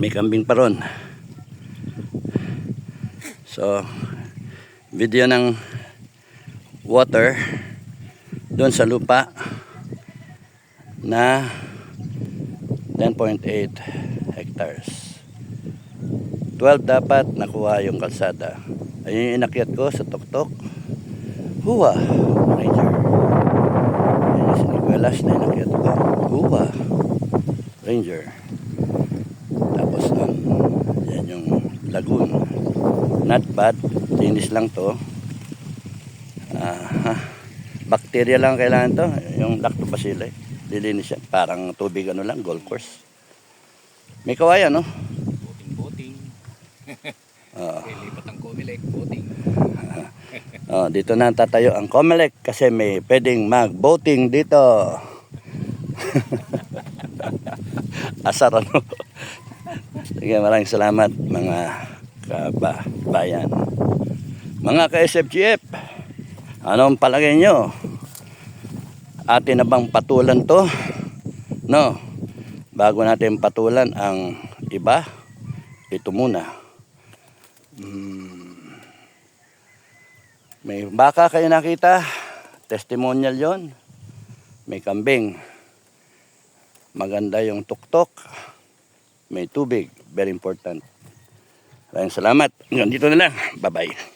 may kambing pa ron. So video ng water doon sa lupa na 10.8 hectares. 12 dapat nakuha yung kalsada. Ayun yung inakyat ko sa tuktok. Huwa Ranger. Ayun yung siniguelas na inakyat ko. Huwa Ranger. Tapos yan yung lagoon. Not bad. Linis lang to. Bacteria lang kailangan to. Yung lactobacilli. Lilinis yan. Parang tubig ano lang. Golf course. May kawayan no? Boating. Lipat ang Comelec. Boating. Dito na tatayo ang Comelec kasi may pwedeng mag-boating dito. Asar ano. Sige, maraming salamat mga kabayan. Mga ka-SFGF, anong palagay nyo? Atin na bang patulan to? No. Bago natin patulan ang iba, ito muna. May baka kayo nakita, testimonial yon. May kambing. Maganda yung tuktok. May tubig, very important. Maraming salamat. Hanggang dito na lang. Bye-bye.